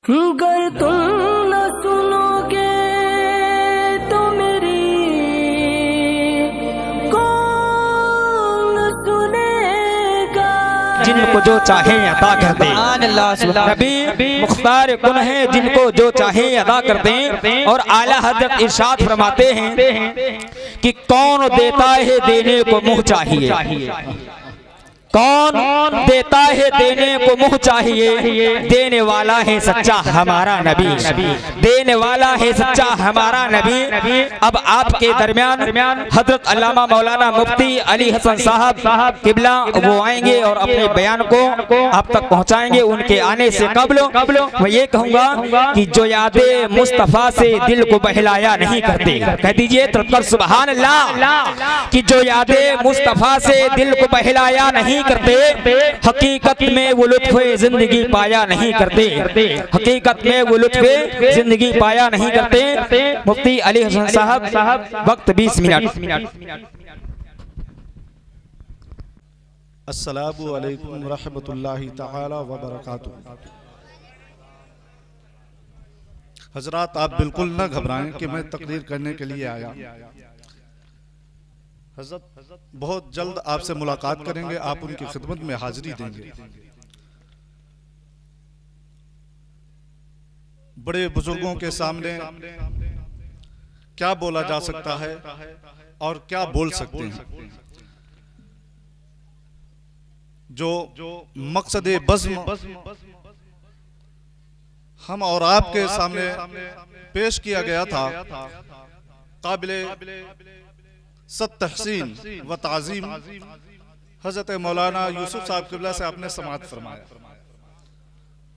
गर तुम न सुनोगे तो मेरी कौन सुनेगा। जिनको जो चाहे अदा कर दे। नबी मुख्तार कुन है, जिनको जो चाहे अदा कर दें। और आला हजरत इरशाद फरमाते हैं कि कौन देता है देने को मुँह चाहिए। कौन देता है देने को मुँह चाहिए। देने वाला है सच्चा हमारा नबी, देने वाला है सच्चा हमारा नबी। अब आपके दरमियान हजरत अल्लामा मौलाना मुफ्ती अली हसन साहब किबला वो आएंगे और अपने बयान को आप तक पहुंचाएंगे। उनके आने से कबल मैं ये कहूँगा कि जो यादें मुस्तफ़ा से दिल को बहलाया नहीं करते, कह दीजिए तो सुभान अल्लाह। कि जो यादें मुस्तफ़ा से दिल को बहलाया नहीं करते, हकीकत में वो लुत्फ़े जिंदगी पाया नहीं करते। हकीकत में वो लुत्फ़े जिंदगी पाया नहीं करते। मुफ्ती अली हसन साहब, वक्त 20 मिनट। अस्सलामु अलैकुम व रहमतुल्लाहि तआला व बरकातुहू। हजरात, आप बिल्कुल न घबराएं कि मैं तकरीर करने के लिए आया। हजरत बहुत जल्द आपसे मुलाकात करेंगे, आप उनकी खिदमत में हाजिरी देंगे। बड़े बुजुर्गों के सामने क्या बोला जा सकता है और क्या बोल सकते हैं। जो मकसद बज़्म हम और आपके सामने पेश किया गया था, काबिले तहसीन व ताज़ीम हजरत मौलाना यूसुफ साहब किबला से आपने समाअत फरमाया।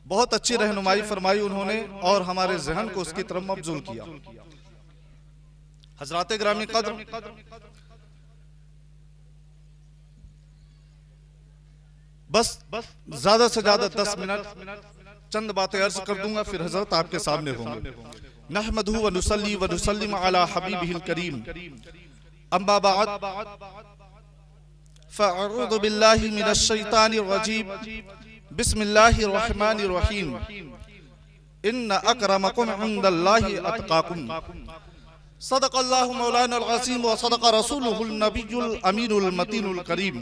बहुत अच्छी रहनुमाई फरमाई उन्होंने और हमारे जहन को उसकी तरफ मबजूल किया। हजरात ग्रामी कद्र, बस ज्यादा से ज्यादा 10 मिनट चंद बातें अर्ज कर दूंगा, फिर हजरत आपके सामने होंगे। नहमदुहु व नुसल्ली व नुसल्लिम अला हबीबिहिल करीम, अम्मा बाद, फ़अऊज़ु बिल्लाहि मिनश शैतानिर रजीम, बिस्मिल्लाहिर रहमानिर रहीम। इन्न अकरमकुम इंदल्लाहि अत्क़ाकुम। सदक़ल्लाहु मौलानाल अज़ीम व सदक़ रसूलुहुन नबियुल अमीनुल मतीनुल करीम।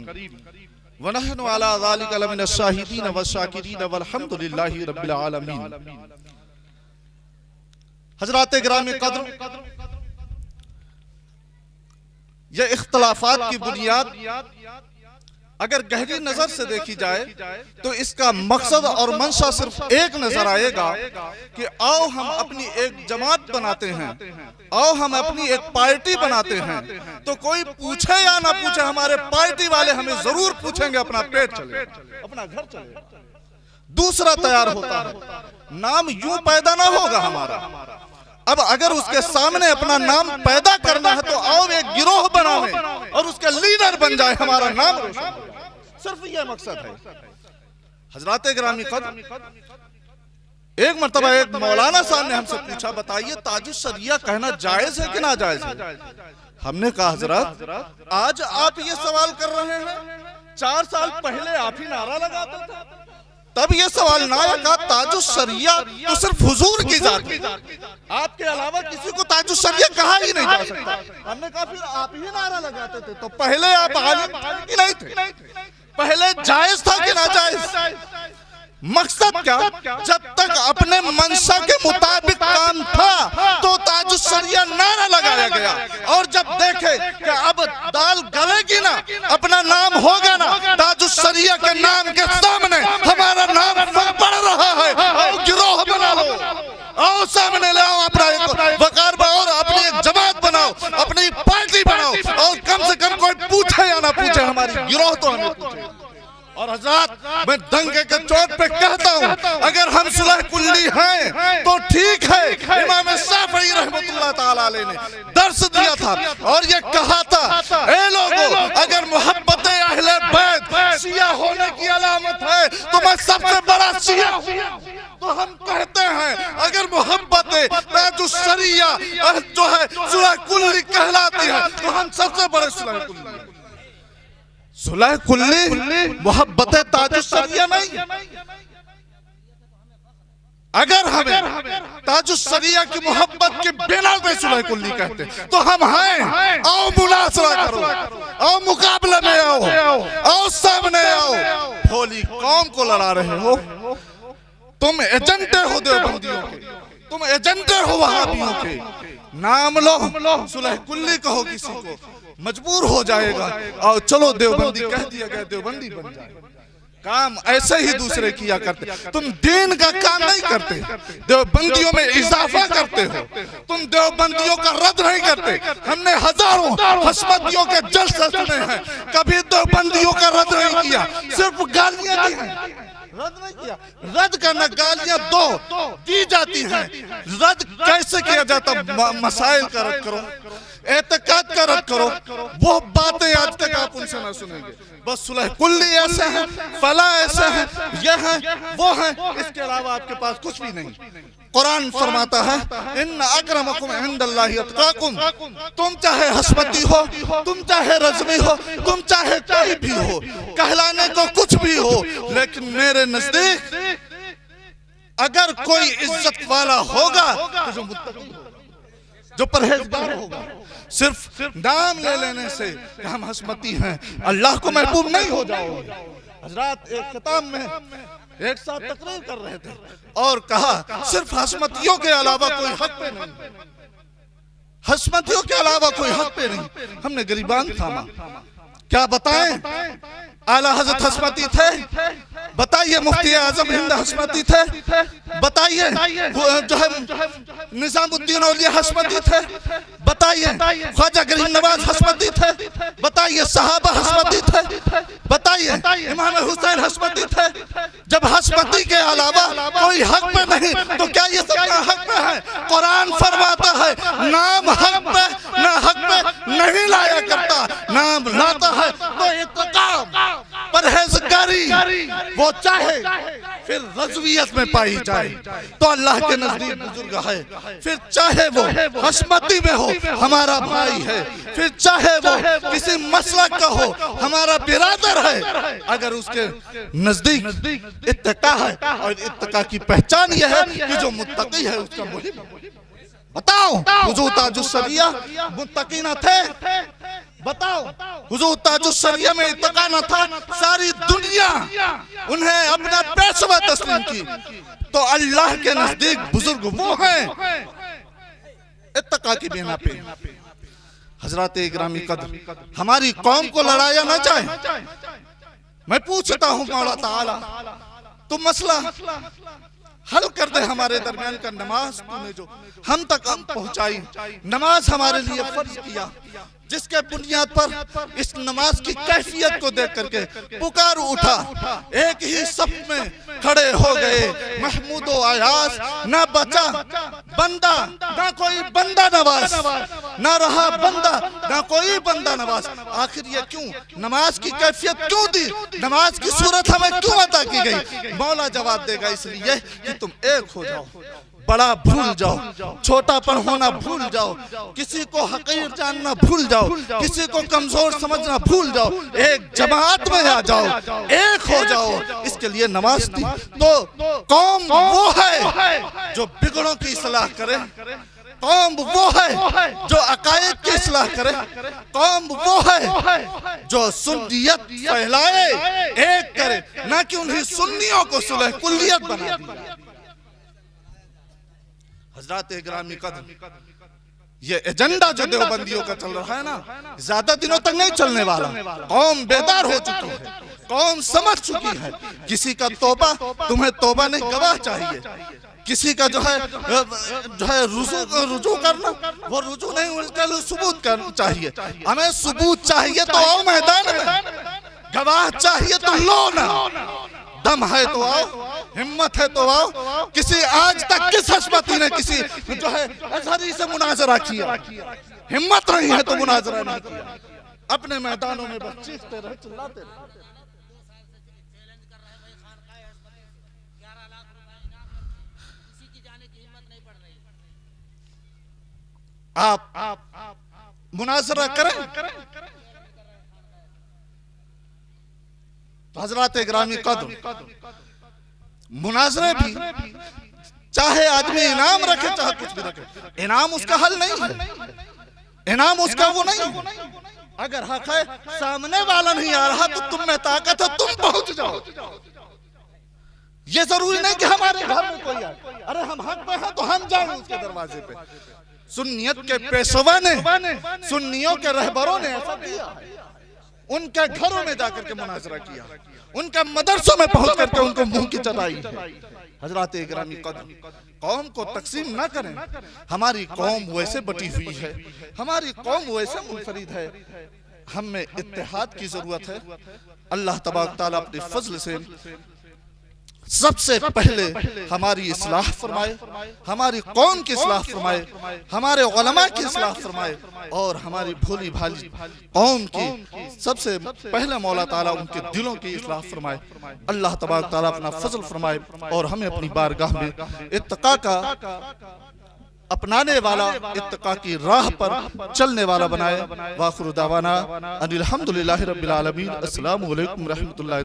व नहनु अला ज़ालिका लमिनश शाहिदीन व शाकिरीन वल्हम्दुलिल्लाहि रब्बिल आलमीन। हज़रात गिरामी क़द्र, यह इख्तलाफात की बुनियाद अगर गहरी नजर से देखी जाए तो इसका मकसद और मंशा सिर्फ एक नजर आएगा कि आओ हम अपनी एक जमात बनाते हैं, आओ हम अपनी एक पार्टी बनाते हैं। तो कोई पूछे या ना पूछे, हमारे पार्टी वाले हमें जरूर पूछेंगे, अपना पेट चले, अपना घर चले। दूसरा तैयार होता है, नाम यूं पैदा ना होगा हमारा। अब अगर उसके सामने अपना नाम पैदा करना है तो आओ एक गिरोह बनावे और उसके लीडर बन जाए, हमारा नाम रोशन। सिर्फ यह मकसद है। हजरात गिरामी क़द्र, एक मर्तबा एक मौलाना साहब ने हमसे पूछा, बताइए ताजुश शरिया कहना जायज है कि ना जायज है। हमने कहा हजरत, आज आप ये सवाल कर रहे हैं, 4 साल पहले आप ही नारा लगाते थे, तब ये सवाल ना आया। ताजुश शरिया तो सिर्फ हुजूर की जात है, आपके अलावा किसी को ताजुश शरिया कहा ही नहीं जा सकता। हमने कहा फिर आप ही नारा लगाते थे, तो पहले आप आलिम ही नहीं थे, पहले जायज था कि ना जायज। मकसद क्या, जब तक अपने मंशा के मुताबिक काम था तो ताजुश शरिया नारा लगाया गया, और जब देखे कि अब दाल गलेगी ना, अपना नाम होगा ना, ताजुश शरिया के नाम के सामने हमारा नाम बढ़ रहा है, आओ गिरोह बना लो, आओ सामने ले आओ, अपना एक वकार बनाओ, अपनी एक जमात बनाओ, अपनी पार्टी बनाओ, और कम से कम कोई पूछे या ना पूछे, हमारी गिरोह तो हमें पूछे। और हज़रात, मैं दंगे के चोट पे कहता हूँ, अगर हम सुलह कुल्ली हैं तो ठीक है। इमाम शाफ़िई रहमतुल्लाह ताला अलैह ने दर्स दिया था और ये कहा था, ए लोगों, अगर मोहब्बत अहले बैत शिया होने की अलामत है तो मैं सबसे बड़ा शिया हूँ। तो हम कहते हैं, अगर मोहब्बत ताजुश शरिया जो है सुलह कुल्ली कहलाती है तो हम सबसे बड़े सुलह कुल्ली। सुलह कुल्ली मोहब्बत ताजुश शरिया नहीं। अगर हमें ताजुस्सरिया की मोहब्बत के बिना पे सुलह कुल्ली कहते तो हम हैं। आओ मुनासरा करो, आओ मुकाबले में आओ सामने आओ। भोली कौम को लड़ा रहे हो, तुम एजेंटे हो देवबंदियों के, तुम एजेंटे हो वहाबियों के। नाम लो, सुलह कुल्ली कहो, किसी को मजबूर हो जाएगा। और चलो देवबंदी कह दिया गया, देवबंदी बन जाए। काम ऐसे ही दूसरे किया करते, तुम दीन का काम नहीं करते, देवबंदियों में इजाफा करते हो। तुम देवबंदियों का रद्द नहीं करते। हमने हजारों हस्मतियों के जलसे सुने हैं, कभी देवबंदियों का रद्द नहीं किया, सिर्फ गालियां दी हैं। रद्द नहीं किया। रद्द करना, गालियां दी जाती हैं। रद्द कैसे किया जाता? मसाइल का रद्द करो, एतकाद का रद्द करो। वो बातें आज तक आप उनसे ना सुनेंगे। बस सुलह कुल्ली ऐसे है, फला ऐसे है, ये है, वो है, इसके अलावा आपके पास कुछ भी नहीं। कुरान फरमाता है इन्न अक्रमकुम इंदल्लाहि अत्काकुम। तुम चाहे हस्मती हो, तुम चाहे रज़मी हो, तुम चाहे कोई भी हो, कहलाने को कुछ भी हो, लेकिन मेरे नजदीक अगर कोई इज्जत वाला होगा तो जो मुत्तकी होगा, जो परहेजगार होगा। सिर्फ नाम ले लेने से कि हम हस्मती हैं अल्लाह को महबूब नहीं हो जाओगे। हजरात एक खिताब में एक साथ तकरीर कर रहे थे और कहा सिर्फ हस्मतियों के अलावा कोई हक पे नहीं, हस्मतियों के अलावा कोई हक पे नहीं। हमने गरीबान थामा, क्या बताएं? आला हजरत हस्मती थे, बताइए मुफ्ती आजम हिंद हस्मती थे, बताइए जो है निजामुद्दीन औलिया हस्मती थे, बताइए ख्वाजा गरीब नवाज हस्मती थे, बताइए सहाबा हस्मती थे, बताइए इमाम हुसैन हस्मती थे। जब हस्मती के अलावा कोई हक पे नहीं तो क्या ये सब हक पे है? कुरान फरमाता है नाम हक पे ना हक पे नहीं लाया करता, नाम लाता है तो इत्काम परहेजगारी वो चाहे फिर रज़वियत में पाई जाए तो अल्लाह के नजदीक बुजुर्ग है, फिर चाहे वो हस्मती में हो हमारा भाई है, फिर चाहे वो किसी मसलक का हो हमारा बिरादर है। अगर उसके नजदीक इत्तका है, और इत्तका की पहचान यह है कि जो मुत्तकी है उसका मुहिब। बताओ हुजूर ताजुस्सरिया मुत्तकी न थे? बताओ हुजूर ताजुस्सरिया में इत्तका न था? सारी दुनिया उन्हें अपना पेशवा तस्लीम की, तो अल्लाह के नजदीक बुजुर्ग वो हैं इत्तका की बिना पे। हजरात इकरामी कद्र, हमारी कौम को लड़ाया ना चाहे। मैं पूछता हूँ मौला ताला तो मसला हल कर दे हमारे दरमियान का। नमाज तूने जो हम तक पहुंचाई, नमाज हमारे लिए फर्ज किया, जिसके बुनियाद पर इस नमाज की कैफियत को देख करके पुकार उठा, एक ही सफ में खड़े हो गए। महमूद आयास ना बचा बंदा, ना कोई बंदा नवाज, ना रहा बंदा ना कोई बंदा नवाज। आखिर ये क्यों? नमाज की कैफियत क्यों दी? नमाज की सूरत हमें क्यों अता की गई? मौला जवाब देगा इसलिए कि तुम एक हो जाओ, बड़ा भूल जाओ, छोटापन होना भूल जाओ, किसी को हकीर जानना भूल जाओ, किसी को कमजोर समझना भूल जाओ, एक जमात में आ जाओ, एक हो जाओ। इसके लिए नमाज दी। तो कौम वो है जो बिगड़ों की इस्लाह करे, कौम वो है जो अकायद की इस्लाह करे, कौम वो है जो सुन्नियत फैलाए, एक करे, ना कि उन्हीं सुन्नियों को सुलह कुल्लियत बना दिया। हजरात इकरामी कद्र, ये एजेंडा जो देवबंदियों का चल रहा है ना, ज्यादा दिनों तक नहीं चलने वाला। कौम बेदार हो चुकी है, कौम समझ चुकी है। किसी का तौबा, तुम्हें तौबा नहीं गवाह चाहिए। किसी का जो है रुजू करना, वो रुजू नहीं, उसका सबूत करना चाहिए। हमें सबूत चाहिए तो आओ मैदान में, गवाह चाहिए तो लो ना। दम है तो आओ, हिम्मत है तो आओ। किसी आज तक किस हस्मती ने किसी जो है अजहरी से मुनाजरा किया? हिम्मत नहीं है तो मुनाजरा नहीं किया। अपने मैदानों में बस चीखते रहे, चिल्लाते रहे। आप मुनाजरा करें। हजरात इकरामी कद्र, मुनाजरे भी चाहे आदमी इनाम रखे चाहे कुछ भी रखे, इनाम उसका हल नहीं है, इनाम उसका वो नहीं है। अगर हक है, सामने वाला नहीं आ रहा तो तुम में ताकत है, तुम पहुंच जाओ। ये जरूरी नहीं कि हमारे घर में कोई आए, अरे हम हक में हैं तो हम जाएं उसके दरवाजे पे। सुन्नियत के पेशवा ने, सुन्नियों के रहबरों ने ऐसा किया, उनके घरों में जाकर के मुनाजरा किया, उनके मदरसों में पहुंच करके उनको मुंह की चटाई है। हजरात इकरामी कद्र, कौम को तकसीम ना करें। हमारी कौम वैसे बटी हुई है, हमारी कौम वैसे मुनफरिद है, हम में इत्तेहाद की जरूरत है। अल्लाह तबारक तआला अपने फजल से सबसे पहले हमारी इस्लाह फरमाए, हमारी कौम की इस्लाह फरमाए, हमारे उलमा की इस्लाह फरमाए, और हमारी भोली भाली कौम की सबसे पहले मौला ताला उनके दिलों की इस्लाह फरमाए। अल्लाह तबारक तआला अपना फजल फरमाए और हमें अपनी बारगाह में इत्तका का अपनाने वाला, इत्तका की राह पर चलने वाला बनाए। वाखिर दावाना अनिल हम्दुलिल्लाहि रब्बिल आलमीन। अस्सलामु अलैकुम रहमतुल्लाहि।